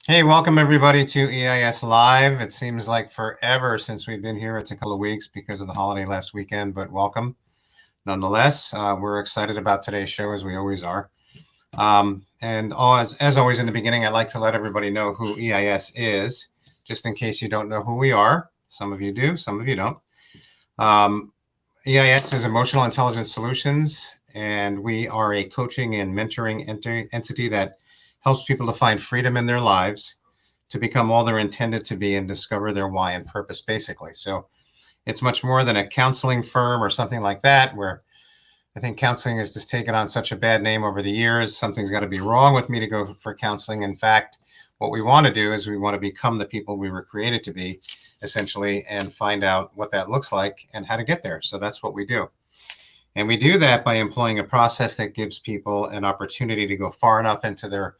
Hey, welcome everybody to EIS Live. It seems like forever since we've been here. It's a couple of weeks because of the holiday last weekend, but welcome nonetheless. We're excited about today's show as we always are. As always in the beginning, I'd like to let everybody know who EIS is, just in case you don't know who we are. Some of you do, some of you don't. EIS is Emotional Intelligence Solutions, and we are a coaching and mentoring entity that helps people to find freedom in their lives, to become all they're intended to be, and discover their why and purpose, basically. So it's much more than a counseling firm or something like that, where I think counseling has just taken on such a bad name over the years. Something's got to be wrong with me to go for counseling. In fact, what we want to do is we want to become the people we were created to be, essentially, and find out what that looks like and how to get there. So that's what we do. And we do that by employing a process that gives people an opportunity to go far enough into their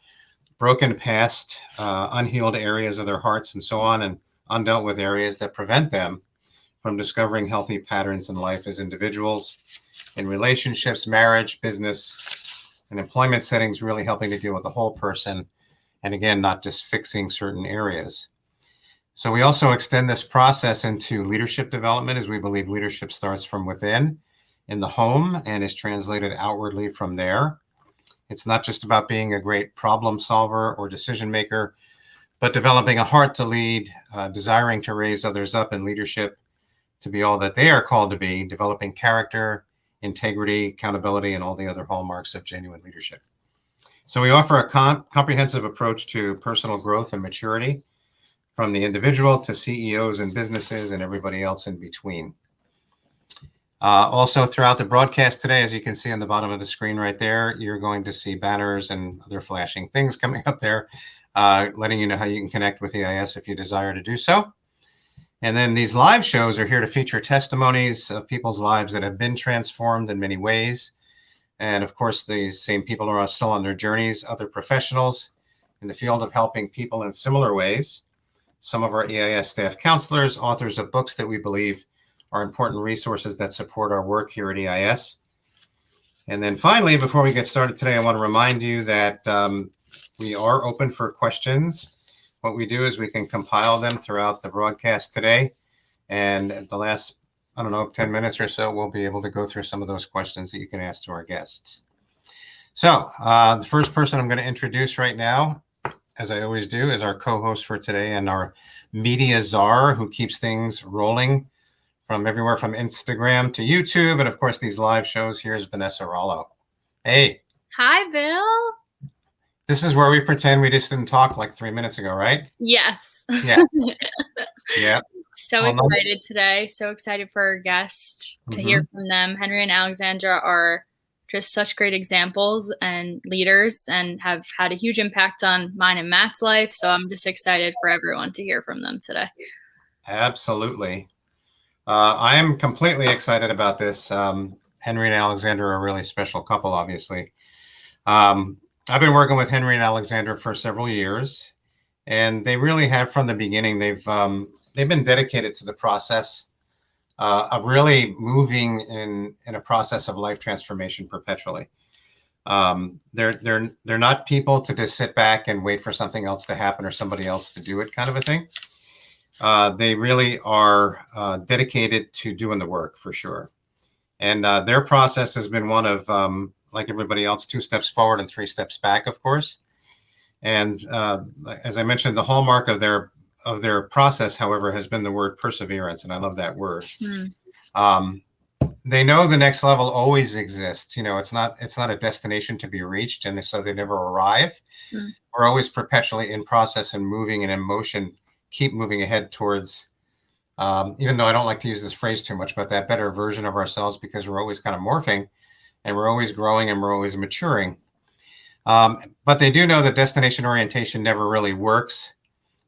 broken past, unhealed areas of their hearts and so on, and undealt with areas that prevent them from discovering healthy patterns in life as individuals, in relationships, marriage, business, and employment settings, really helping to deal with the whole person. And again, not just fixing certain areas. So we also extend this process into leadership development, as we believe leadership starts from within in the home and is translated outwardly from there. It's not just about being a great problem solver or decision maker, but developing a heart to lead, desiring to raise others up in leadership to be all that they are called to be, developing character, integrity, accountability, and all the other hallmarks of genuine leadership. So we offer a comprehensive approach to personal growth and maturity, from the individual to CEOs and businesses and everybody else in between. Also, throughout the broadcast today, as you can see on the bottom of the screen right there, you're going to see banners and other flashing things coming up there, letting you know how you can connect with EIS if you desire to do so. And then these live shows are here to feature testimonies of people's lives that have been transformed in many ways. And of course, these same people are still on their journeys, other professionals in the field of helping people in similar ways. Some of our EIS staff counselors, authors of books that we believe are important resources that support our work here at EIS. And then finally, before we get started today, I want to remind you that we are open for questions. What we do is we can compile them throughout the broadcast today. And at the last, 10 minutes or so, we'll be able to go through some of those questions that you can ask to our guests. So the first person I'm going to introduce right now, as I always do, is our co-host for today and our media czar who keeps things rolling from everywhere from Instagram to YouTube. And of course, these live shows. Here's Vanessa Rollo. Hey. Hi, Bill. This is where we pretend we just didn't talk like 3 minutes ago, right? Yes. Yes. Yeah. So excited today. So excited for our guest to hear from them. Henry and Alexandra are just such great examples and leaders and have had a huge impact on mine and Matt's life. So I'm just excited for everyone to hear from them today. Absolutely. I am completely excited about this. Henry and Alexandra are a really special couple, obviously. I've been working with Henry and Alexandra for several years, and they really have from the beginning. They've been dedicated to the process of really moving in a process of life transformation perpetually. They're not people to just sit back and wait for something else to happen or somebody else to do it, kind of a thing. They really are dedicated to doing the work for sure. And their process has been one of, like everybody else, 2 steps forward and 3 steps back, of course. And as I mentioned, the hallmark of their process, however, has been the word perseverance. And I love that word. They know the next level always exists. It's not a destination to be reached. And so they never arrive. We're always perpetually in process and moving and in motion, keep moving ahead towards, even though I don't like to use this phrase too much, but that better version of ourselves, because we're always kind of morphing and we're always growing and we're always maturing. But they do know that destination orientation never really works.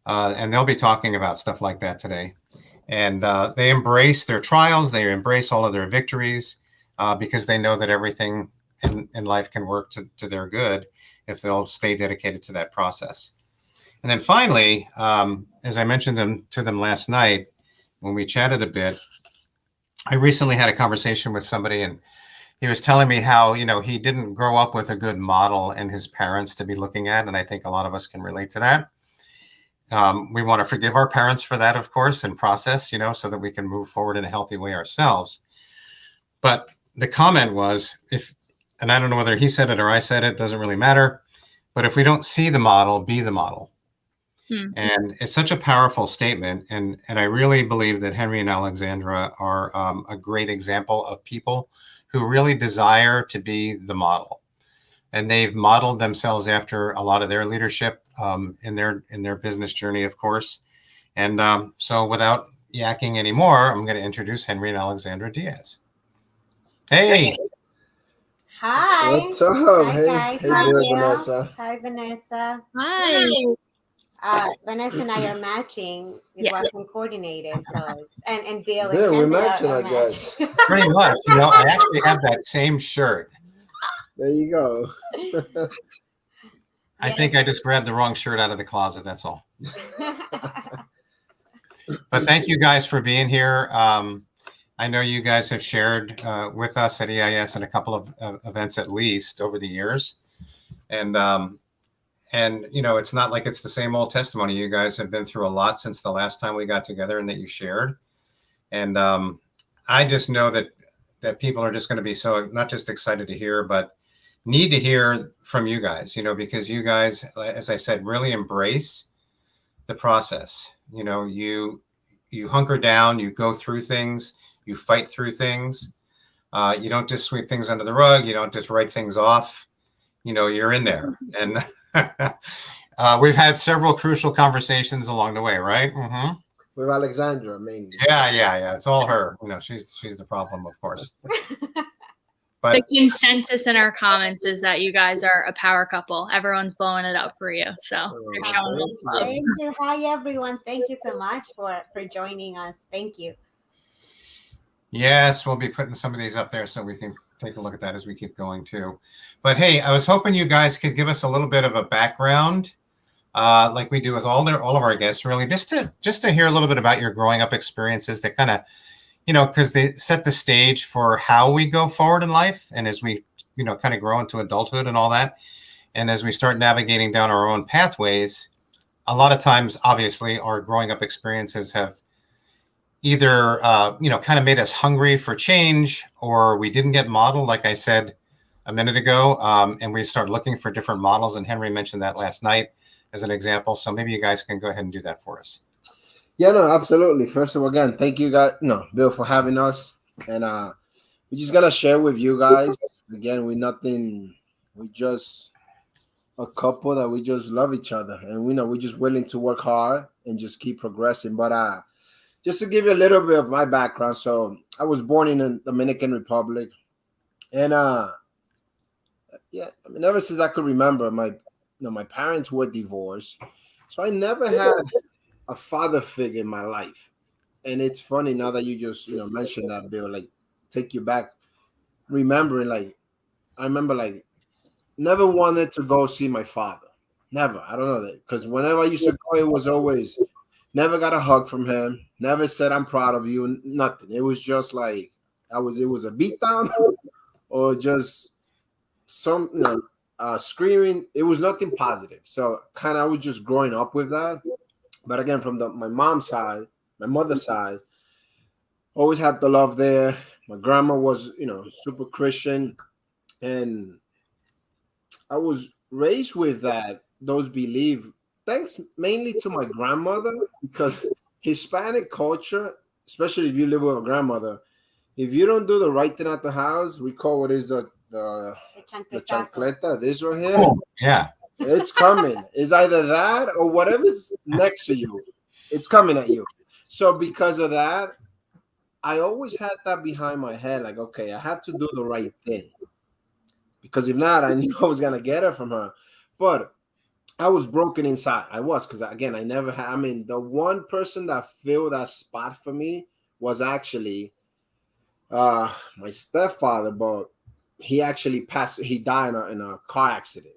And they'll be talking about stuff like that today. And they embrace their trials. They embrace all of their victories because they know that everything in life can work to their good if they'll stay dedicated to that process. And then finally, as I mentioned to them last night when we chatted a bit, I recently had a conversation with somebody, and he was telling me how, he didn't grow up with a good model in his parents to be looking at. And I think a lot of us can relate to that. We want to forgive our parents for that, of course, and process, so that we can move forward in a healthy way ourselves. But the comment was, and I don't know whether he said it or I said it, doesn't really matter. But if we don't see the model, be the model. And it's such a powerful statement. And I really believe that Henry and Alexandra are a great example of people who really desire to be the model. And they've modeled themselves after a lot of their leadership in their business journey, of course. And so without yakking anymore, I'm going to introduce Henry and Alexandra Diaz. Hey. Hi. What's up? Hi, Hey, guys. hey Hi, there, Bill. Vanessa. Hi, Vanessa. Hi. Vanessa and I are matching. It wasn't coordinated, so and Bill Yeah, and we're Henry matching, are I guess. Pretty much. I actually have that same shirt. There you go. I think I just grabbed the wrong shirt out of the closet. That's all. But thank you guys for being here. I know you guys have shared with us at EIS and a couple of events at least over the years. And it's not like it's the same old testimony. You guys have been through a lot since the last time we got together and that you shared. And I just know that people are just going to be so not just excited to hear, but need to hear from you guys, because you guys, as I said, really embrace the process. You hunker down, you go through things, you fight through things. You don't just sweep things under the rug. You don't just write things off. You're in there. And we've had several crucial conversations along the way, right? Mm-hmm. With Alexandra, mainly. Yeah. It's all her. She's the problem, of course. But the consensus in our comments is that you guys are a power couple. Everyone's blowing it up for you. So you're showing love. Thank you. Hi, everyone. Thank you so much for joining us. Thank you. Yes, we'll be putting some of these up there so we can take a look at that as we keep going too. But hey, I was hoping you guys could give us a little bit of a background, like we do with all of our guests, really, just to hear a little bit about your growing up experiences that kind of, because they set the stage for how we go forward in life. And as we, kind of grow into adulthood and all that, and as we start navigating down our own pathways, a lot of times, obviously, our growing up experiences have either, kind of made us hungry for change, or we didn't get modeled, like I said a minute ago, and we start looking for different models. And Henry mentioned that last night as an example. So maybe you guys can go ahead and do that for us. Yeah, no, absolutely. First of all, again, thank you guys, Bill, for having us. And we're just gonna share with you guys. Again, we just a couple that we just love each other, and we're just willing to work hard and just keep progressing. But just to give you a little bit of my background, so I was born in the Dominican Republic, and ever since I could remember, my parents were divorced, so I never had a father figure in my life. And it's funny now that you just mentioned that, Bill, like take you back, remembering, like I remember, like never wanted to go see my father. Never. I don't know that, because whenever I used to go, it was always never got a hug from him, never said I'm proud of you, nothing. It was just like it was a beatdown or just some screaming. It was nothing positive. So kind of I was just growing up with that. But again, from my mom's side, my mother's side, always had the love there. My grandma was, super Christian. And I was raised with those beliefs, thanks mainly to my grandmother, because Hispanic culture, especially if you live with a grandmother, if you don't do the right thing at the house, we call what is the chancleta, this right here. Oh, yeah. It's coming. It's either that or whatever's next to you. It's coming at you. So because of that, I always had that behind my head. Like, okay, I have to do the right thing. Because if not, I knew I was going to get it from her. But I was broken inside. I was, because again, I never had, the one person that filled that spot for me was actually my stepfather, but he actually passed. He died in a car accident.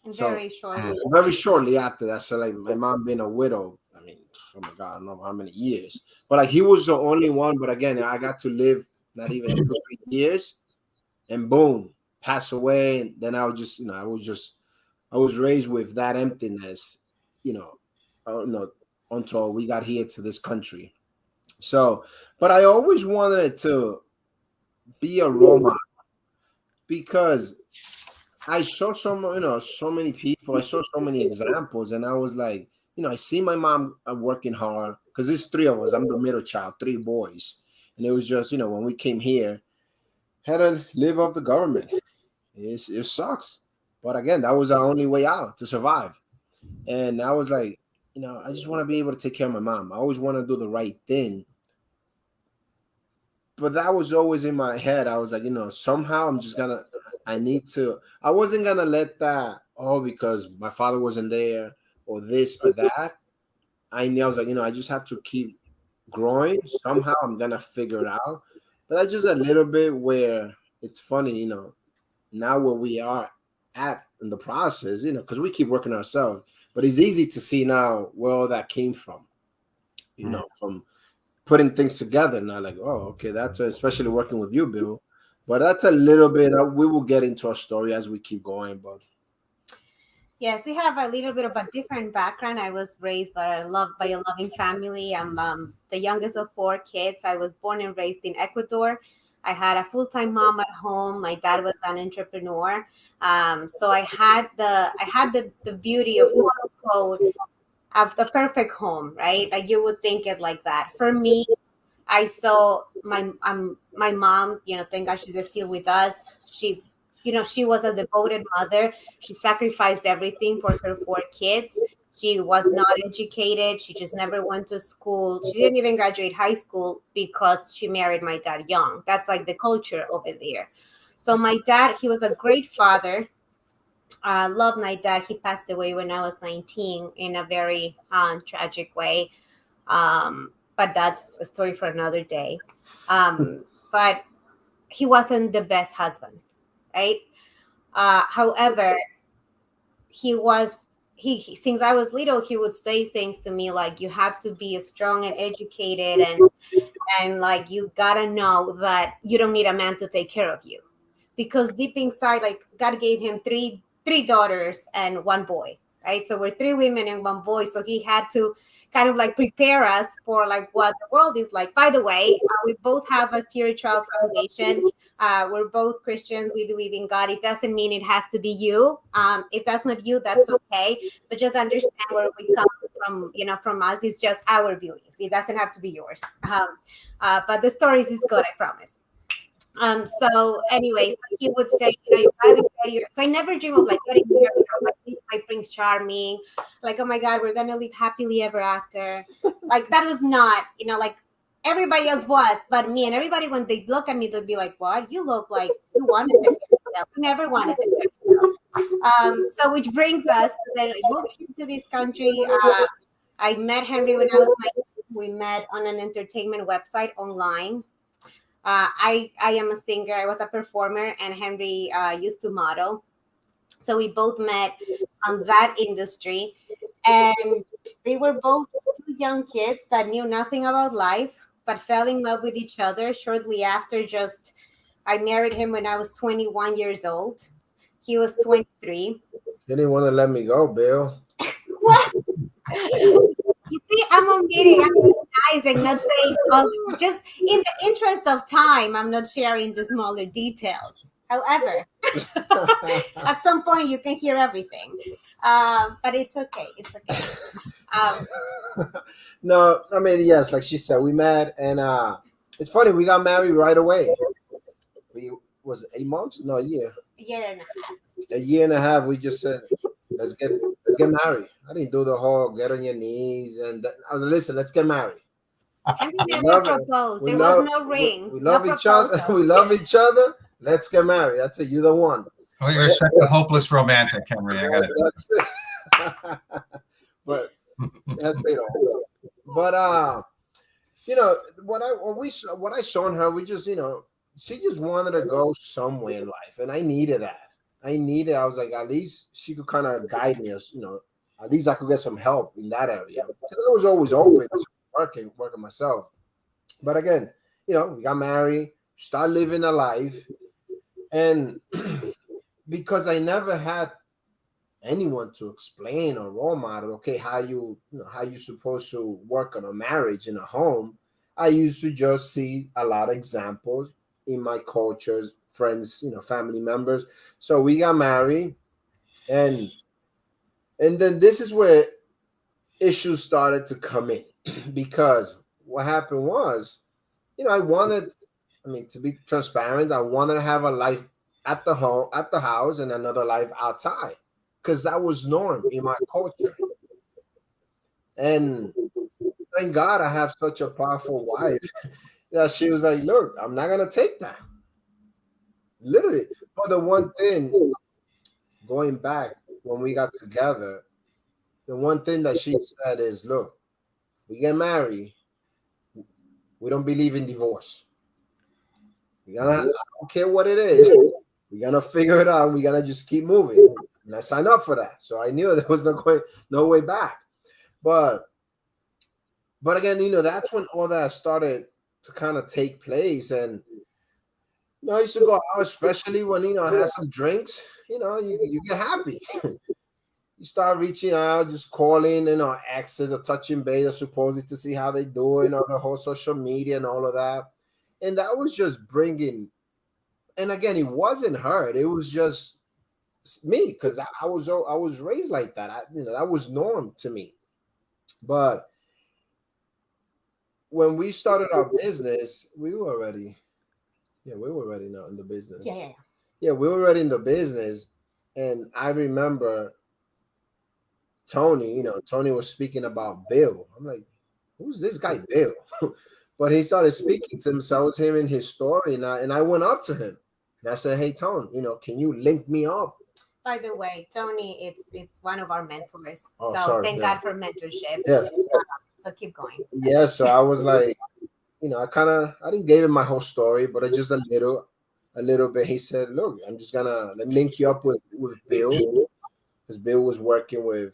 Very shortly. Very shortly after that. So like my mom being a widow, oh my God, I don't know how many years. But like he was the only one. But again, I got to live not even 3 years, and boom, pass away. And then I was just, I was raised with that emptiness, no, until we got here to this country. So, but I always wanted to be a role model because I saw so many people. I saw so many examples, and I was like, I see my mom working hard because there's three of us. I'm the middle child, three boys, and it was just, when we came here, had to live off the government. It sucks, but again, that was our only way out to survive. And I was like, I just want to be able to take care of my mom. I always want to do the right thing. But that was always in my head. I was like, somehow I wasn't gonna let that, because my father wasn't there or this or that. I knew, I was like, I just have to keep growing. Somehow I'm gonna figure it out. But that's just a little bit where it's funny, now where we are at in the process, because we keep working ourselves. But it's easy to see now where all that came from, from putting things together. Now, like, oh, okay, that's especially working with you, Bill. But that's a little bit. We will get into our story as we keep going. But yes, we have a little bit of a different background. I was raised by a loving family. I'm the youngest of four kids. I was born and raised in Ecuador. I had a full-time mom at home. My dad was an entrepreneur. So I had the beauty of, quote unquote, the perfect home, right? Like you would think it like that. For me, I saw my mom. Thank God she's still with us. She was a devoted mother. She sacrificed everything for her four kids. She was not educated. She just never went to school. She didn't even graduate high school because she married my dad young. That's like the culture over there. So my dad, he was a great father. Love my dad. He passed away when I was 19 in a very tragic way. But that's a story for another day. But he wasn't the best husband, right? However, since I was little, he would say things to me like, you have to be strong and educated, and like, you gotta know that you don't need a man to take care of you, because deep inside, like, God gave him three daughters and one boy, right? So we're three women and one boy. So he had to kind of like prepare us for like what the world is like. By the way, we both have a spiritual foundation. We're both Christians. We believe in God. It doesn't mean it has to be you. If that's not you, that's okay. But just understand where we come from. From us, it's just our belief. It doesn't have to be yours. But the stories is good, I promise. So anyway, so he would say, you gotta get your. So I never dream of like getting married, like my Prince Charming, like, oh my God, we're gonna live happily ever after. Like that was not, like everybody else was, but me. And everybody, when they look at me, they'd be like, "What? You look like you wanted the fairy tale. You never wanted the fairy tale." So which brings us to then I moved to this country. I met Henry when I was like, we met on an entertainment website online. I am a singer. I was a performer, and Henry used to model. So we both met on that industry, and they were both two young kids that knew nothing about life, but fell in love with each other shortly after. Just I married him when I was 21 years old. He was 23. You didn't want to let me go, Bill. What? You see, I'm omitting. I'm nice and not saying, just in the interest of time, I'm not sharing the smaller details. However, at some point you can hear everything, but it's okay. It's okay. No, I mean, yes, like she said, we met, and it's funny, we got married right away. We was it 8 months? No, a year. A year and a half. A year and a half. We just said, let's get married. I didn't do the whole get on your knees, and I was like, listen, let's get married. Henry never proposed. There was no ring. We love each other. We love each other. Let's get married. That's it. You're the one. Well, you're such a hopeless romantic, Henry. I got it. But it has paid off. But what I saw in her, we just, she just wanted to go somewhere in life, and I needed that. I was like, at least she could kind of guide me, at least I could get some help in that area. Because I was always open to working myself. But again, we got married, started living a life, and because I never had anyone to explain or role model, okay, how you supposed to work on a marriage in a home. I used to just see a lot of examples in my cultures, friends, family members. So we got married, and then this is where issues started to come in because what happened was, I wanted, to be transparent, I wanted to have a life at the home, at the house, and another life outside, because that was norm in my culture. And thank God I have such a powerful wife that she was like, "Look, I'm not gonna take that." Literally, but the one thing, going back when we got together, the one thing that she said is, "Look, we get married, we don't believe in divorce. I don't care what it is. We're gonna figure it out. We're gonna just keep moving." And I signed up for that. So I knew there was no way back. But again, that's when all that started to kind of take place. And I used to go out, especially when I had some drinks. You get happy. You start reaching out, just calling, exes or touching base, or supposedly to see how they doing, the whole social media and all of that. And that was just bringing. And again, it wasn't her. It was just me, because I was raised like that. That was norm to me. But when we started our business, we were already now in the business. Yeah, we were already in the business. And I remember Tony, Tony was speaking about Bill. I'm like, who's this guy, Bill? But he started speaking to him. So I was hearing his story, and I went up to him and I said, "Hey, Tony, can you link me up?" By the way, Tony, it's one of our mentors. Oh, so sorry, thank yeah. God for mentorship. Yes. So keep going. Yeah, so I was like, I didn't give him my whole story, but I just a little bit. He said, "Look, I'm just gonna link you up with Bill," because Bill was working with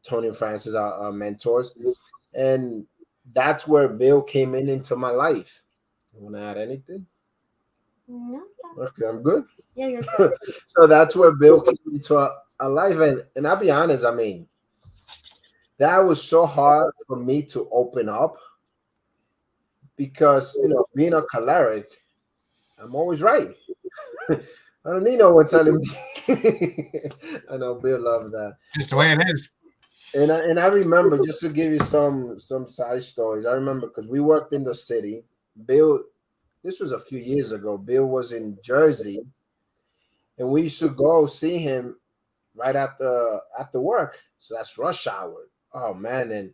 Tony and Francis, our mentors, and that's where Bill came into my life. You want to add anything? No. Okay, I'm good. Yeah, you're good. So that's where Bill came into our life, and I'll be honest. That was so hard for me to open up, because being a choleric, I'm always right. I don't need no one telling me. I know Bill loved that. Just the way it is. And I remember, just to give you some side stories. I remember because we worked in the city. Bill, this was a few years ago. Bill was in Jersey, and we used to go see him right after work. So that's rush hour. Oh man, and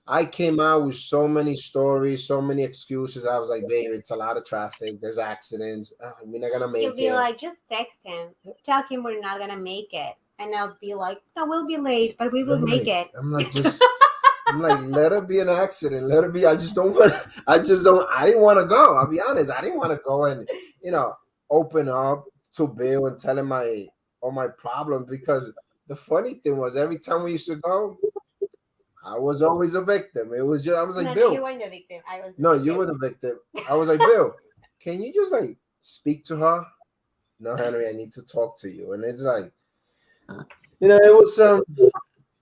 I came out with so many stories, so many excuses. I was like, "Babe, it's a lot of traffic. There's accidents. We're not gonna make You'll it." be like, just text him, tell him we're not gonna make it, and I'll be like, "No, we'll be late, but we will make it." I'm like, I'm like, let it be an accident. Let it be. I just don't want. I didn't want to go. I'll be honest. I didn't want to go and open up to Bill and tell him all my problems, because the funny thing was, every time we used to go, I was always a victim. It was just, I was like, Bill. No, you weren't the victim. I was. No, you were the victim. I was like, Bill, can you just speak to her? No, Henry, I need to talk to you. And it's like, it was some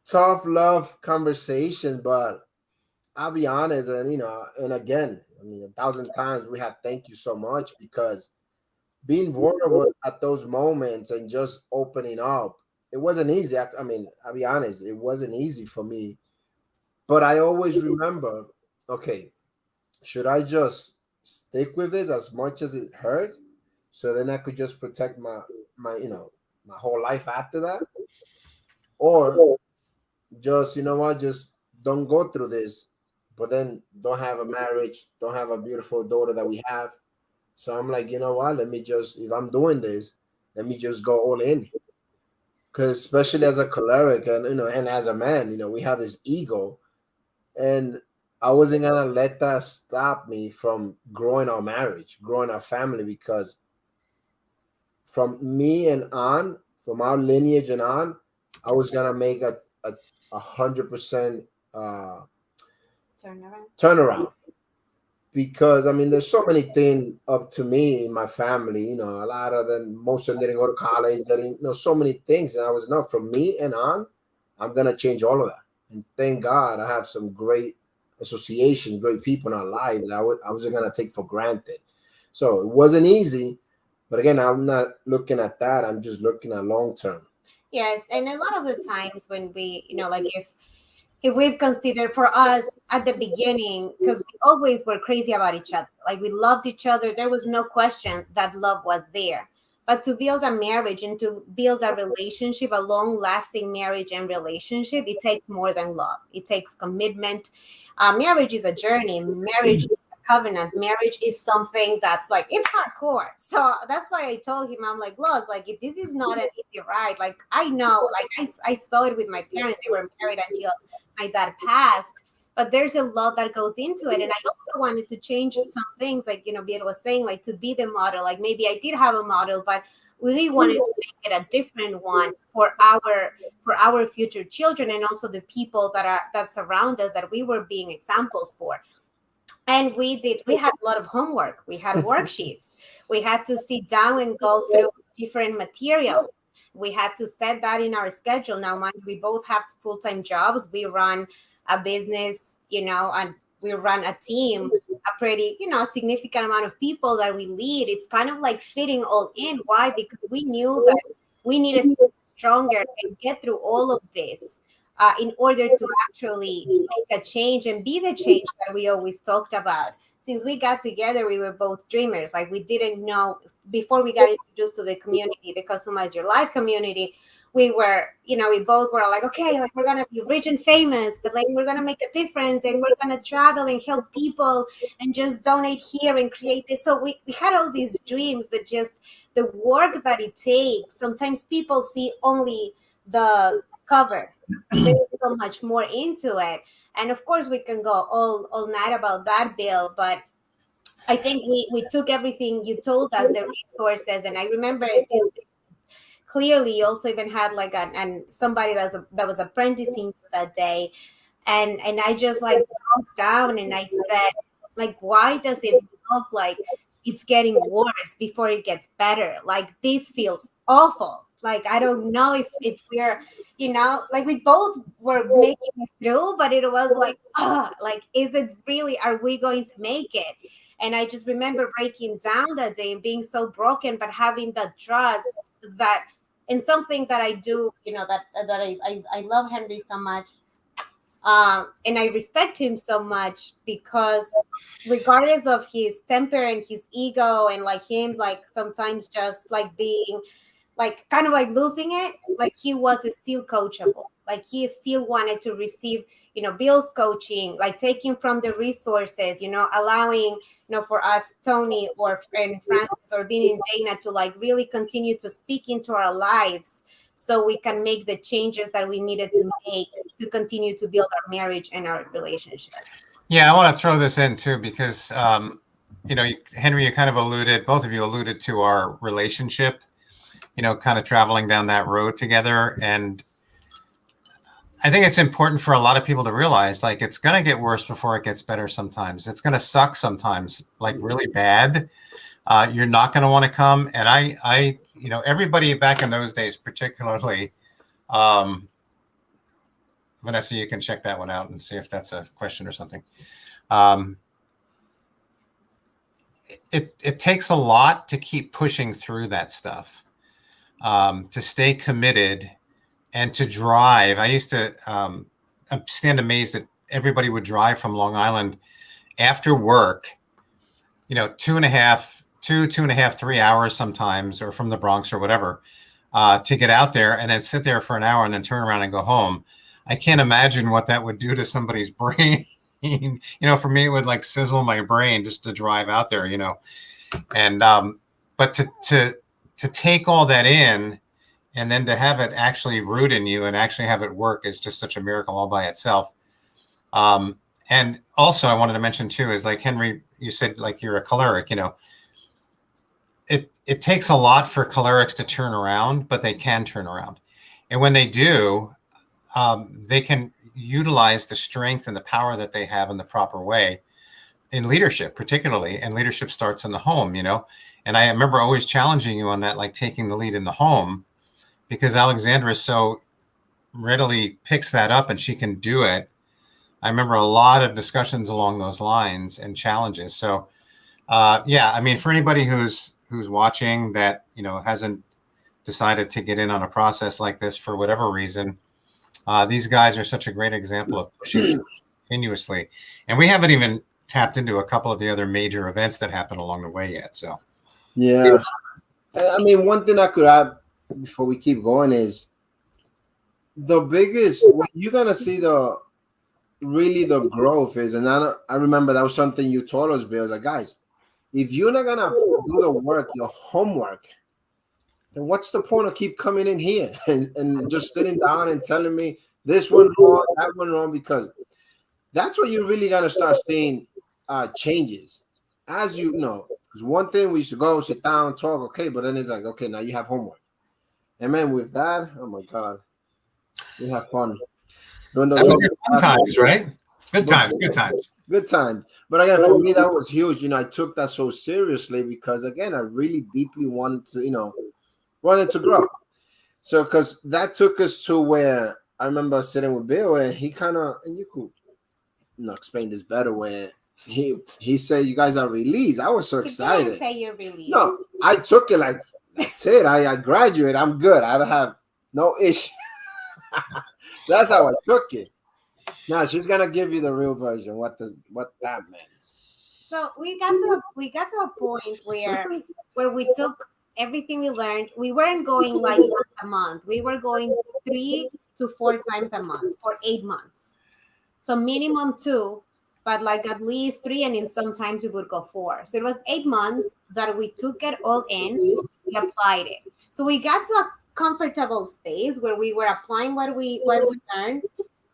tough love conversations, but I'll be honest, and and again, 1,000 times we have thank you so much, because being vulnerable at those moments and just opening up, it wasn't easy. I'll be honest, it wasn't easy for me. But I always remember, okay, should I just stick with this as much as it hurt, so then I could just protect my my whole life after that? Or just, just don't go through this, but then don't have a marriage, don't have a beautiful daughter that we have. So I'm like, you know what? Let me just, if I'm doing this, let me just go all in. Because especially as a choleric, and and as a man, we have this ego, and I wasn't gonna let that stop me from growing our marriage, growing our family, because from me and on, from our lineage and on, I was gonna make a 100% Turn around. turnaround. because I mean, there's so many things up to me in my family. You know, a lot of them, most of them didn't go to college. They didn't, you know, so many things. And I was, no, from me and on, I'm gonna change all of that. And thank God I have some great associations, great people in our lives that I wasn't gonna take for granted. So it wasn't easy, but again, I'm not looking at that. I'm just looking at long term. Yes, and a lot of the times when we, like if we've considered for us at the beginning, because we always were crazy about each other, like we loved each other, there was no question that love was there. But to build a marriage and to build a relationship, a long lasting marriage and relationship, it takes more than love. It takes commitment. Marriage is a journey. Marriage is a covenant. Marriage is something that's like, it's hardcore. So that's why I told him, I'm like, look, like if this is not an easy ride, like I know, like I saw it with my parents. They were married until my dad passed, but there's a lot that goes into it. And I also wanted to change some things, like, Beat was saying, like to be the model. Like maybe I did have a model, but we wanted to make it a different one for our future children, and also the people that surround us, that we were being examples for. And we had a lot of homework. We had worksheets. We had to sit down and go through different material. We had to set that in our schedule. Now, mind, we both have full-time jobs. We run a business, and we run a team, a pretty, significant amount of people that we lead. It's kind of like fitting all in. Why? Because we knew that we needed to be stronger and get through all of this in order to actually make a change and be the change that we always talked about. Since we got together, we were both dreamers. Like we didn't know before we got introduced to the community, the Customize Your Life community. We were, we both were like, okay, like we're gonna be rich and famous, but like we're gonna make a difference, and we're gonna travel and help people and just donate here and create this. So we had all these dreams, but just the work that it takes. Sometimes people see only the cover. There's so much more into it. And of course we can go all night about that, Bill, but I think we took everything you told us, the resources, and I remember this clearly. You also even had like and somebody that was apprenticing that day, and I just like broke down and I said, like, why does it look like it's getting worse before it gets better? Like this feels awful. Like I don't know if we're, like we both were making it through, but it was like, like, is it really, are we going to make it? And I just remember breaking down that day and being so broken, but having that trust that, and something that I do, that I love Henry so much. And I respect him so much because regardless of his temper and his ego and like him, like sometimes just like being like kind of like losing it, like he was still coachable. Like he still wanted to receive, Bill's coaching, like taking from the resources, allowing, for us, Tony or and Francis or being in Dana to like really continue to speak into our lives so we can make the changes that we needed to make to continue to build our marriage and our relationship. Yeah, I want to throw this in too because, Henry, you kind of both of you alluded to our relationship, kind of traveling down that road together. And I think it's important for a lot of people to realize, like, it's going to get worse before it gets better sometimes. It's going to suck sometimes, like really bad. You're not going to want to come. And I, everybody back in those days, particularly, Vanessa, you can check that one out and see if that's a question or something. It takes a lot to keep pushing through that stuff, to stay committed and to drive. I used to stand amazed that everybody would drive from Long Island after work, 2.5, 3 hours sometimes, or from the Bronx or whatever, to get out there and then sit there for an hour and then turn around and go home. I can't imagine what that would do to somebody's brain. For me, it would like sizzle my brain just to drive out there, and but to take all that in and then to have it actually root in you and actually have it work is just such a miracle all by itself. And also I wanted to mention too, is like Henry, you said like you're a choleric, it takes a lot for cholerics to turn around, but they can turn around. And when they do, they can utilize the strength and the power that they have in the proper way. in leadership, particularly, and leadership starts in the home, and I remember always challenging you on that, like taking the lead in the home, because Alexandra so readily picks that up and she can do it. I remember a lot of discussions along those lines and challenges. So yeah, I mean, for anybody who's watching that, hasn't decided to get in on a process like this for whatever reason, these guys are such a great example of pushing continuously. And we haven't even tapped into a couple of the other major events that happen along the way yet. So yeah, I mean, one thing I could add before we keep going is the biggest what you're gonna see the growth is, and I remember that was something you told us, Bill. Like, guys, if you're not gonna do the work, your homework, then what's the point of keep coming in here and just sitting down and telling me this one wrong, that one wrong? Because that's what you're really gonna start seeing changes. As you know, because one thing we used to go sit down, talk, okay, but then it's like, okay, now you have homework. And man, with that, oh my god, we have fun. Doing those fun times, right? Good times. Good time. But again, for me, that was huge. I took that so seriously because again, I really deeply wanted to grow. So because that took us to where I remember sitting with Bill and he kind of, and you could explain this better, where he said you guys are released. I was so excited. Didn't say you're released. No, I took it like that's it. I graduate. I'm good. I don't have no issue. That's how I took it. Now she's gonna give you the real version. What that meant. So we got to a point where we took everything we learned. We weren't going like once a month. We were going 3 to 4 times a month for 8 months. So minimum 2, but like at least 3, and in sometimes we would go 4. So it was 8 months that we took it all in. We applied it. So we got to a comfortable space where we were applying what we learned,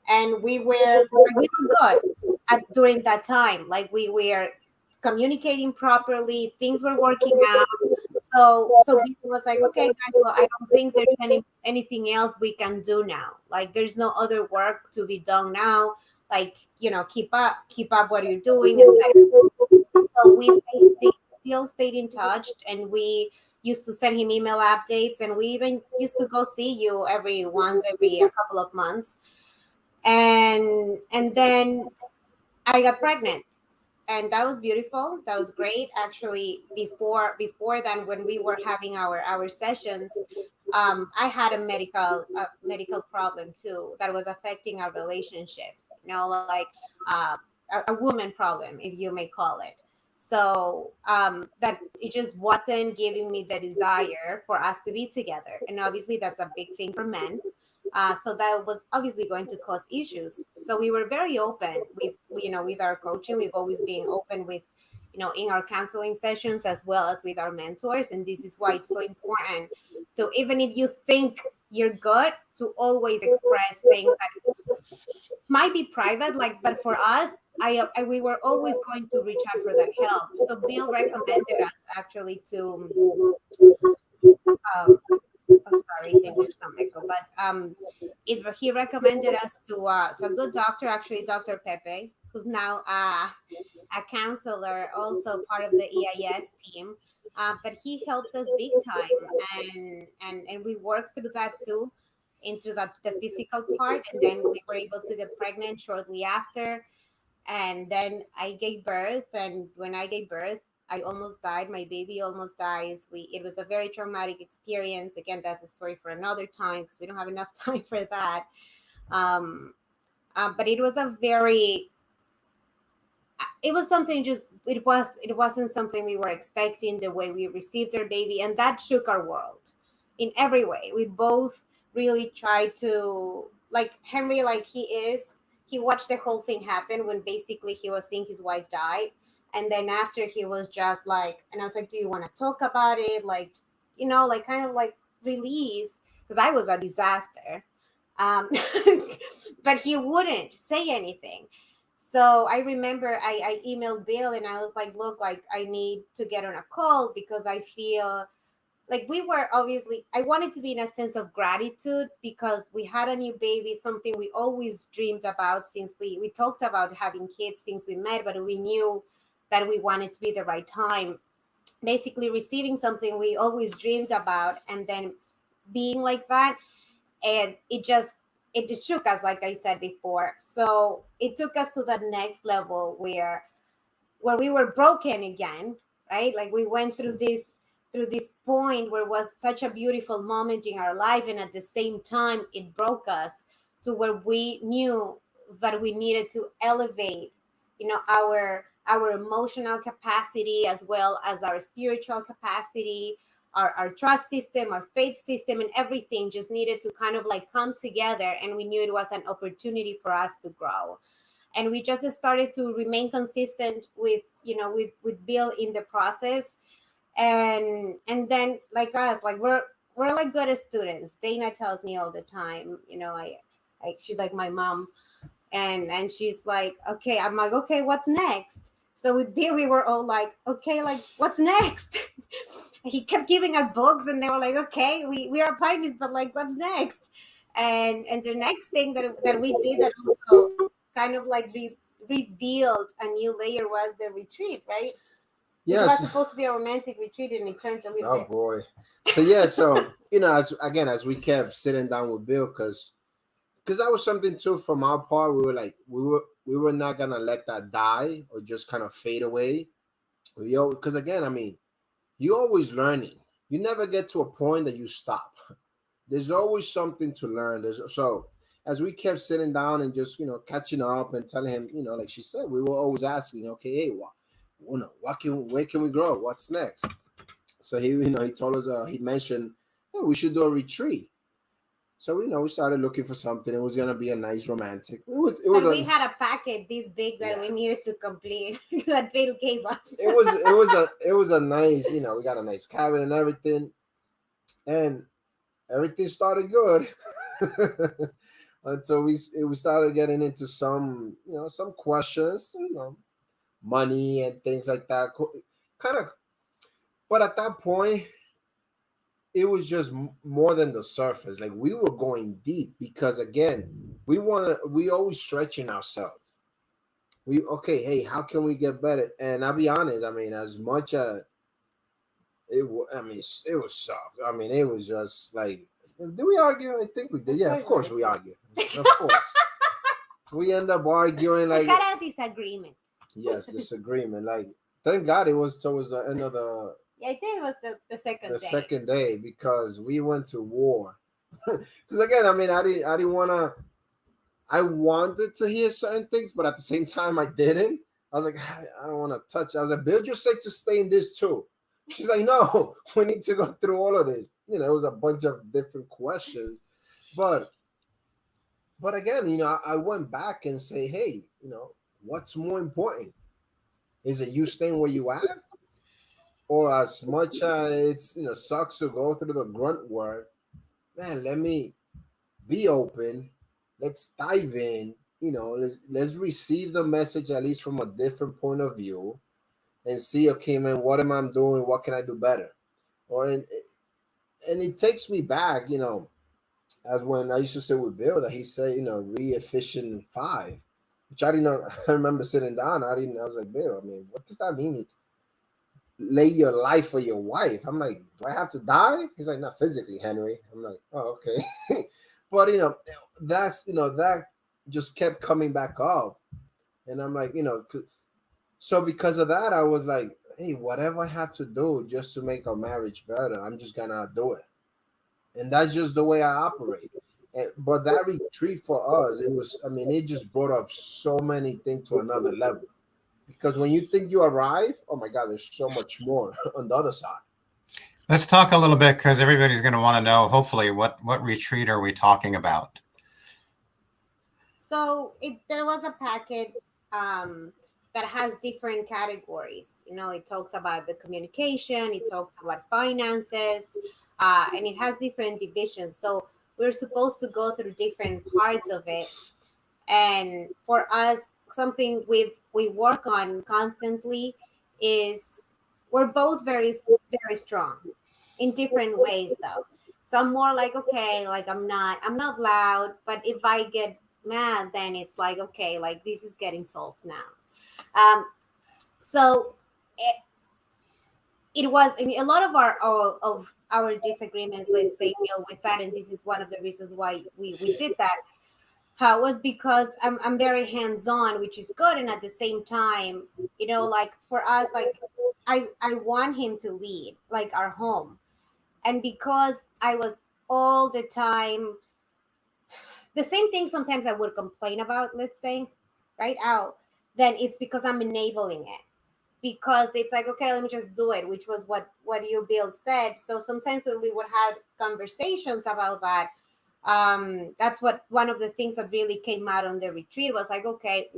and we were good during that time. Like we were communicating properly, things were working out. So he was like, okay, guys, well, I don't think there's anything else we can do now. Like there's no other work to be done now. Like, keep up what you're doing, etc. So we still stayed in touch, and we used to send him email updates, and we even used to go see you every a couple of months. And then I got pregnant, and that was beautiful. That was great. Actually, before then, when we were having our sessions, I had a medical problem too that was affecting our relationship. Like a woman problem, if you may call it. So that it just wasn't giving me the desire for us to be together, and obviously that's a big thing for men. So that was obviously going to cause issues. So we were very open with our coaching. We've always been open with, in our counseling sessions as well as with our mentors. And this is why it's so important. So even if you think you're good, to always express things that might be private, but for us, we were always going to reach out for that help. So Bill recommended us actually to. Sorry, thank you, Mexico. But he recommended us to a good doctor, actually, Dr. Pepe, who's now a counselor, also part of the EIS team. But he helped us big time, and we worked through that too, into the physical part, and then we were able to get pregnant shortly after. And then I gave birth, and when I gave birth, I almost died. My baby almost dies. It was a very traumatic experience. Again, that's a story for another time because we don't have enough time for that. But it was it was something it wasn't something we were expecting, the way we received our baby, and that shook our world in every way. We both really tried to, like Henry, like he watched the whole thing happen when basically he was seeing his wife die. And then after, he was just like, and I was like, do you want to talk about it? Like, like kind of like release, because I was a disaster. But he wouldn't say anything. So I remember I emailed Bill, and I was like, look, like I need to get on a call because I feel like we were obviously, I wanted to be in a sense of gratitude because we had a new baby, something we always dreamed about since we talked about having kids since we met, but we knew that we want it to be the right time. Basically receiving something we always dreamed about and then being like that. And it just shook us, like I said before. So it took us to the next level where we were broken again, right? Like we went through this point where it was such a beautiful moment in our life, and at the same time it broke us to where we knew that we needed to elevate, our emotional capacity as well as our spiritual capacity, our trust system, our faith system, and everything just needed to kind of like come together. And we knew it was an opportunity for us to grow. And we just started to remain consistent with Bill in the process. And then, like us, like we're like good students. Dana tells me all the time, she's like my mom, and she's like, okay. I'm like, okay, what's next? So with Bill, we were all like, okay, like what's next? He kept giving us books, and they were like, okay, we are applying this, but like what's next? And the next thing that we did that also kind of like revealed a new layer was the retreat, right? Yes. It was supposed to be a romantic retreat, and it turned a little bit. Oh boy. So yeah, so as we kept sitting down with Bill, because that was something too from our part. We were like, we were not gonna let that die or just kind of fade away. Because again, I mean, you're always learning. You never get to a point that you stop. There's always something to learn. So as we kept sitting down and just catching up and telling him, like she said, we were always asking, okay, hey, where can we grow? What's next? So he told us, he mentioned, hey, we should do a retreat. So we started looking for something. It was gonna be a nice romantic. We had a packet this big that we needed to complete that Bill gave us. it was a nice, we got a nice cabin and everything, and everything started good until we started getting into some some questions, money and things like that, kind of. But at that point, it was just more than the surface. Like we were going deep because again, we always stretching ourselves. Hey, how can we get better? And I'll be honest, I mean, as much as it was soft. I mean, it was just like, did we argue? I think we did. Yeah, of course we argued. Of course. We end up arguing like we had a disagreement. Yes, disagreement. Like, thank God it was towards the end of the. Yeah, I think it was the second day. The second day, because we went to war. Because again, I mean, I didn't want to. I wanted to hear certain things, but at the same time, I didn't. I was like, I don't want to touch. I was like, Bill just said to stay in this too. She's like, no, we need to go through all of this. It was a bunch of different questions, but again, I went back and say, hey, what's more important? Is it you staying where you at? Or as much as it's sucks to go through the grunt work, man, let me be open. Let's dive in. Let's receive the message at least from a different point of view, and see, okay, man, what am I doing? What can I do better? And it takes me back, as when I used to sit with Bill, that he said, re-efficient 5, which I didn't know. I remember sitting down. I was like, Bill, I mean, what does that mean? Lay your life for your wife. I'm like, do I have to die? He's like, not physically, Henry. I'm like, oh, okay. But that just kept coming back up, and I'm like, so because of that, I was like, hey, whatever I have to do just to make our marriage better, I'm just gonna do it, and that's just the way I operate. But that retreat for us, it just brought up so many things to another level. Because when you think you arrive, oh my God, there's so much more on the other side. Let's talk a little bit, because everybody's going to want to know, hopefully, what retreat are we talking about? So there was a packet that has different categories. It talks about the communication, it talks about finances, and it has different divisions. So we're supposed to go through different parts of it. And for us, something we work on constantly is we're both very, very strong in different ways, though. Some more like, okay, like I'm not loud, but if I get mad, then it's like, okay, like this is getting solved now. So it was, I mean, a lot of our disagreements, let's say, deal with that, and this is one of the reasons why we did that. Was because I'm very hands-on, which is good, and at the same time, like for us, like I want him to lead like our home, and because I was all the time the same thing sometimes I would complain about, let's say, right out, then it's because I'm enabling it. Because it's like, okay, let me just do it, which was what you, Bill, said. So sometimes when we would have conversations about that, that's what one of the things that really came out on the retreat was like, okay,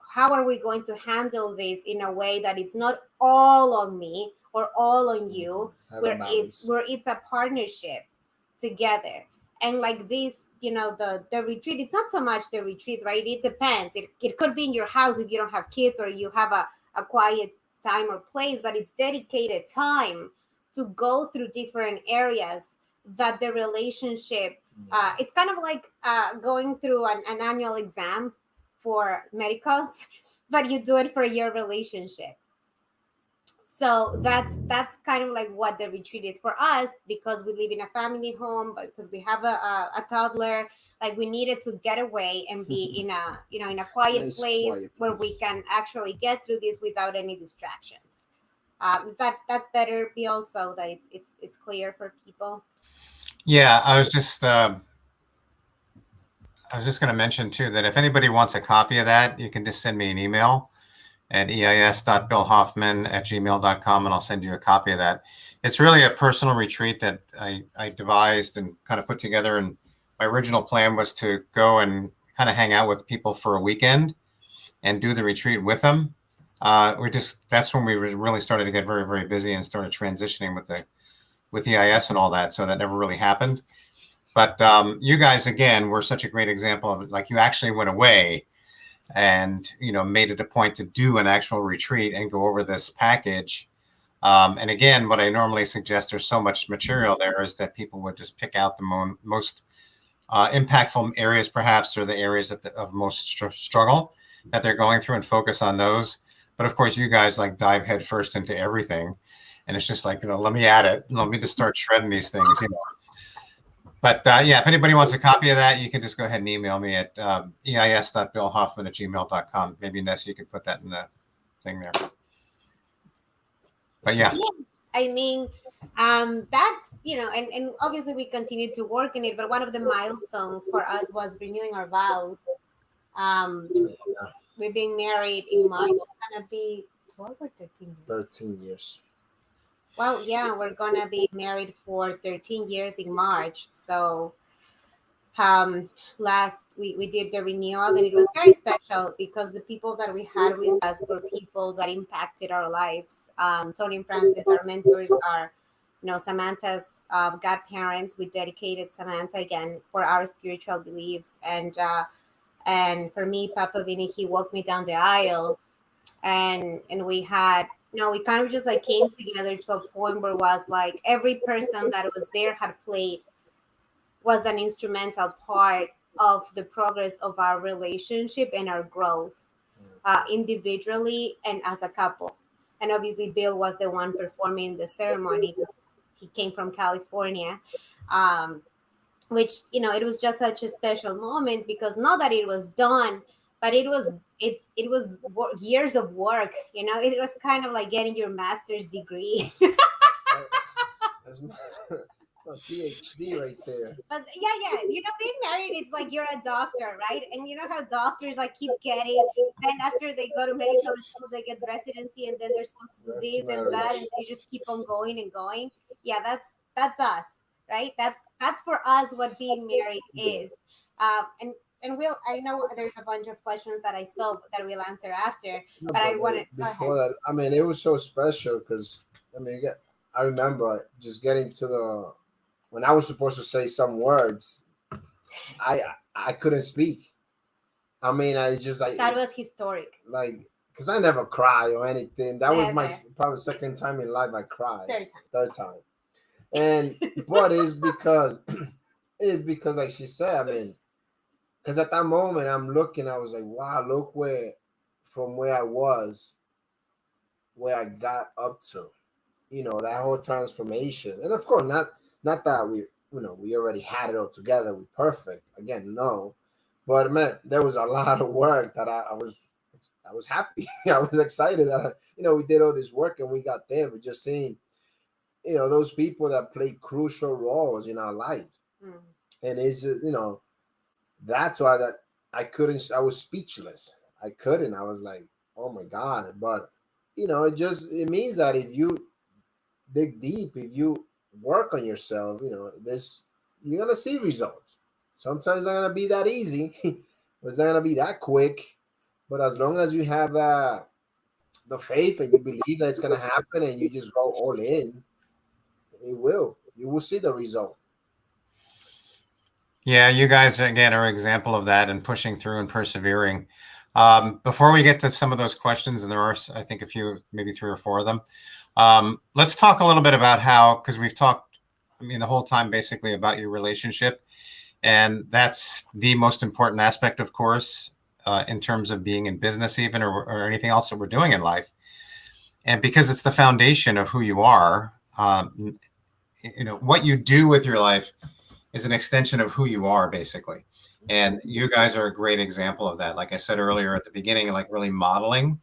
how are we going to handle this in a way that it's not all on me or all on you, where it's a partnership together. And like this, the retreat, it's not so much the retreat, right? It depends. It could be in your house if you don't have kids, or you have a quiet time or place, but it's dedicated time to go through different areas that the relationship, it's kind of like going through an annual exam for medicals, but you do it for your relationship. So that's kind of like what the retreat is for us, because we live in a family home, but because we have a toddler, like we needed to get away and be in a in a quiet place where we can actually get through this without any distractions. Is that's better, Bill, so that it's clear for people? Yeah, I was just going to mention too that if anybody wants a copy of that, you can just send me an email at eis.billhoffman@gmail.com, and I'll send you a copy of that. It's really a personal retreat that I devised and kind of put together. And my original plan was to go and kind of hang out with people for a weekend and do the retreat with them. That's when we really started to get very, very busy and started transitioning with EIS and all that. So that never really happened. But you guys, again, were such a great example of it. Like, you actually went away and made it a point to do an actual retreat and go over this package. And again, what I normally suggest, there's so much material there, is that people would just pick out the most impactful areas, perhaps, or the areas of most struggle that they're going through, and focus on those. But of course, you guys like dive headfirst into everything, and it's just like, let me at it. Let me just start shredding these things. But yeah, if anybody wants a copy of that, you can just go ahead and email me at eis.billhoffman@gmail.com. Maybe, Ness, you could put that in the thing there. But yeah. I mean, that's, and obviously we continue to work in it, but one of the milestones for us was renewing our vows. We've been married in March. It's going to be 12 or 13 years? 13 years. Well, yeah, we're gonna be married for 13 years in March. So last we did the renewal, and it was very special because the people that we had with us were people that impacted our lives. Tony and Francis, our mentors, are Samantha's godparents. We dedicated Samantha again for our spiritual beliefs, and for me, Papa Vinny, he walked me down the aisle, and we had. We kind of just like came together to a point where it was like every person that was there was an instrumental part of the progress of our relationship and our growth, individually and as a couple. And obviously, Bill was the one performing the ceremony. He came from California, which it was just such a special moment, because not that it was done, but it was years of work. It was kind of like getting your master's degree. That's my PhD right there. But yeah, being married, it's like you're a doctor, right? And you know how doctors like keep getting, then after they go to medical school, they get residency, and then they're supposed to do this and that, and they just keep on going and going. Yeah, that's us, right? That's for us what being married is. And I know there's a bunch of questions that I saw that we'll answer after, but I wanted before that. I mean, it was so special because I remember just getting to when I was supposed to say some words, I couldn't speak. I mean, that was historic. Like, because I never cry or anything. That was my probably second time in life I cried. Third time. And but it's because like she said, I mean, because at that moment I'm looking, I was like, wow, look where from where I was, where I got up to, that whole transformation. And of course, not that we already had it all together, we perfect. Again, no. But man, there was a lot of work that I was happy. I was excited that we did all this work and we got there. We're just seeing, those people that play crucial roles in our life. Mm. And it's just, that's why that I was speechless. I couldn't. I was like, oh my God. But it means that if you dig deep, if you work on yourself, this you're gonna see results. Sometimes it's not gonna be that easy. It's not gonna be that quick. But as long as you have the faith and you believe that it's gonna happen and you just go all in, it will. You will see the result. Yeah, you guys again are an example of that and pushing through and persevering. Before we get to some of those questions, and there are, I think, a few, maybe 3 or 4 of them. Let's talk a little bit about how, because we've talked, the whole time basically about your relationship, and that's the most important aspect, of course, in terms of being in business, even or anything else that we're doing in life. And because it's the foundation of who you are, what you do with your life is an extension of who you are, basically. And you guys are a great example of that. Like I said earlier at the beginning, like really modeling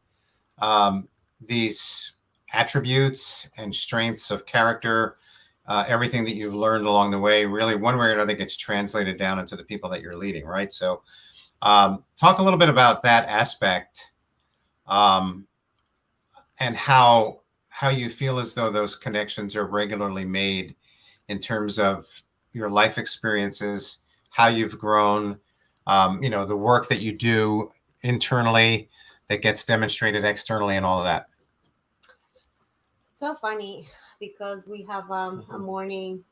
these attributes and strengths of character, everything that you've learned along the way, really one way or another gets translated down into the people that you're leading, right? So talk a little bit about that aspect and how you feel as though those connections are regularly made in terms of your life experiences, how you've grown, the work that you do internally that gets demonstrated externally and all of that. It's so funny because we have a morning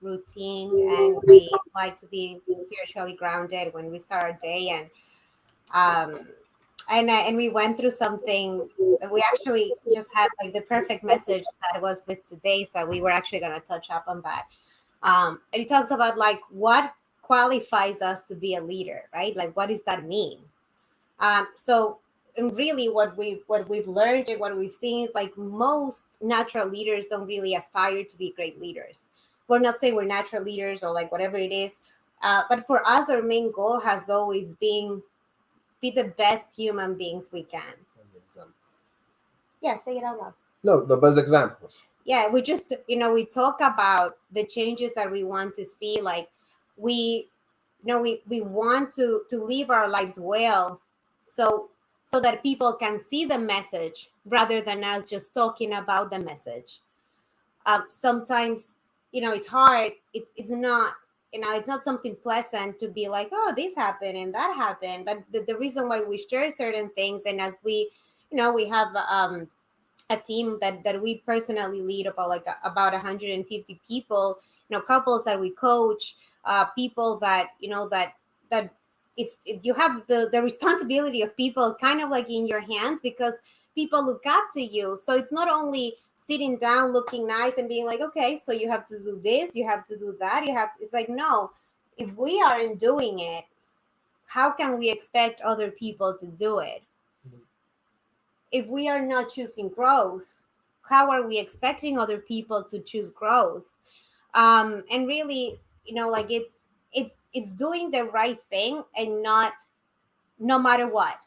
routine and we like to be spiritually grounded when we start our day, and we went through something that we actually just had like the perfect message that was with today, so we were actually going to touch up on that. And it talks about like what qualifies us to be a leader, right? Like what does that mean? So and really what we've learned and what we've seen is like most natural leaders don't really aspire to be great leaders. We're not saying we're natural leaders or like whatever it is, but for us our main goal has always been be the best human beings we can. Yeah, say it out loud. No, the best examples. Yeah, we just we talk about the changes that we want to see. Like we we want to live our lives well, so that people can see the message rather than us just talking about the message. Sometimes it's hard. It's not it's not something pleasant to be like, oh, this happened and that happened. But the reason why we share certain things, and as we we have a team that we personally lead about 150 people, couples that we coach, people that that you have the responsibility of people kind of like in your hands because people look up to you. So it's not only sitting down looking nice and being like, okay, so you have to do this, you have to do that, it's like, no, if we aren't doing it, how can we expect other people to do it? If we are not choosing growth, how are we expecting other people to choose growth? And really, like it's doing the right thing and not no matter what,